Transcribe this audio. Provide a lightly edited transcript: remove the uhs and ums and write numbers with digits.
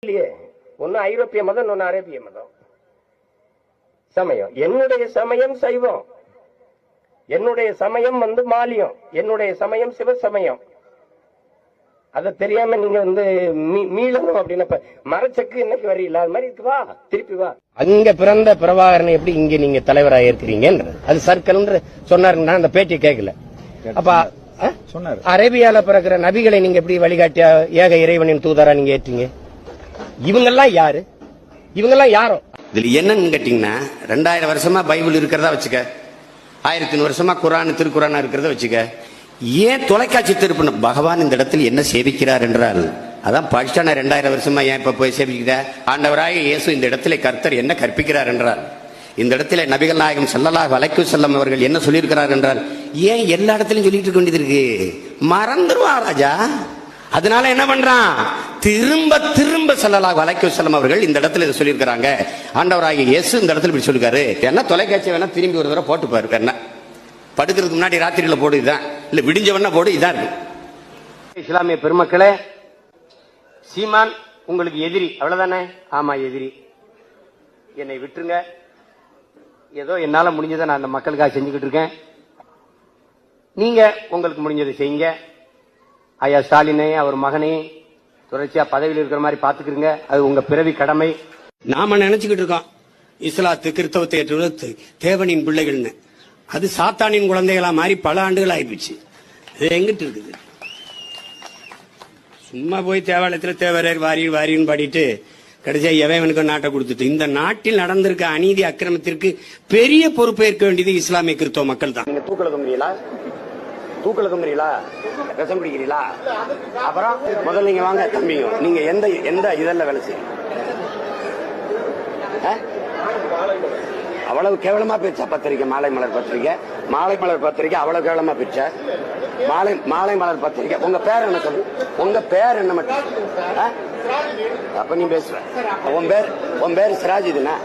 இல்லையே, ஒன்னு ஐரோப்பிய மதம், ஒன்னு அரேபிய மதம். சமயம் என்னுடைய சமயம் சைவம், என்னுடைய சமயம் மாலியம், என்னுடைய சமயம் சிவசமயம். அத தெரியாம நீங்க மீளணும் அப்படின்னு மரச்சக்கு இன்னைக்கு வரீங்களா? அது மாதிரி வா, திருப்பி வா. அங்க பிறந்த பிரபாகரன் எப்படி இங்க நீங்க தலைவராக இருக்கிறீங்க? அது சர்க்கிள் சொன்னாருன்னா அந்த பேட்டி கேட்கல. அப்ப சொன்னாரு, அரேபியால பிறக்கிற நபிகளை நீங்க எப்படி வழிகாட்டியா ஏக இறைவனின் தூதரா நீங்க ஏற்றீங்க? இவங்கெல்லாம் யாரு? இவங்கெல்லாம் யாரோ? இதுல என்னன்னு கேட்டீங்கன்னா, 2000 வருஷமா பைபிள் இருக்கிறதா வச்சுக்க, 1100 வருஷமா குரான் திருக்குறானா இருக்கிறத வச்சுக்க. ஏன் தொலைக்காட்சி திருப்பின பகவான் இந்த இடத்தில் என்ன சேவிக்கிறார் என்றால், அதான் படிச்சான 2000 வருஷமா ஏன் இப்ப போய் சேவிக்கிற? ஆண்டவராக இயேசு இந்த இடத்துல கர்த்தர் என்ன கற்பிக்கிறார் என்றால், இந்த இடத்துல நபிகள் நாயகம் ஸல்லல்லாஹு அலைஹி வஸல்லம் அவர்கள் என்ன சொல்லியிருக்கிறார் என்றால், ஏன் எல்லா இடத்திலும் சொல்லிட்டு இருக்க வேண்டியது இருக்கு? மறந்துருவா ராஜா. அதனால என்ன பண்றான்? திரும்ப திரும்ப ஸல்லல்லாஹு அலைஹி வஸல்லம் அவர்கள் இந்த இடத்துல இதை சொல்லியிருக்கிறாங்க. ஆண்டவராகிய இயேசு இந்த இடத்துல இப்படி சொல்லிருக்காரு. என்ன தொலைக்காட்சி வேணா திரும்பி ஒரு தடவை போட்டு பாரு. என்ன படுக்கிறதுக்கு முன்னாடி ராத்திரியில போடு, இதுதான் இல்ல விடிஞ்சவன போடு, இதான் இருக்கு. இஸ்லாமிய பெருமக்களே, சீமான் உங்களுக்கு எதிரி, அவ்வளவுதானே? ஆமா, எதிரி. என்னை விட்டுருங்க. ஏதோ என்னால முடிஞ்சதை நான் அந்த மக்களுக்காக செஞ்சுக்கிட்டு இருக்கேன். நீங்க உங்களுக்கு முடிஞ்சதை செய்யுங்க. ஐயா ஸ்டாலினை, அவர் மகனை தொடர்ச்சியா பதவியில் இருக்கிற மாதிரி பாத்துக்கிறீங்க. அது உங்க பிறவி கடமை. நாம நினைச்சுக்கிட்டு இருக்கோம் இஸ்லாத்து கிறிஸ்தவத்தை ஏற்றுவது தேவனின் பிள்ளைகள்னு. அது சாத்தானின் குழந்தைகளா மாறி பல ஆண்டுகள் ஆயிடுச்சு. இது எங்கிட்டு இருக்குது? சும்மா போய் தேவாலயத்தில் தேவரர் வாரியர் வாரின்னு பாடிட்டு கடைசியா எவனுக்கு நாட்டை கொடுத்துட்டு, இந்த நாட்டில் நடந்திருக்க அநீதி அக்கிரமத்திற்கு பெரிய பொறுப்பேற்க வேண்டியது இஸ்லாமிய கிறிஸ்தவ மக்கள் தான். நீங்க தூக்கல தொங்குறீங்களா? தூக்கல தொங்குறீங்களா? விஷம் குடிக்கிறீங்களா? அப்புறம் முதல்ல நீங்க வாங்க தம்பிங்க, நீங்க எந்த எந்த இதெல்லாம் வேலை செய்யுங்க? அவ்வளவு கேவலமா பிரிச்சா பத்திரிக்கை, மாலை மலர் பத்திரிக்கை, மாலை மலர் பத்திரிக்கை அவ்வளவு கேவலமா பிரிச்ச மாலை மலர் பத்திரிக்கை. உங்க பேர் என்ன சொல்லு? உங்க பேர் என்ன மட்டும்? அப்ப நீ பேசுற. உன் பேர் சிராஜ் இதுனா?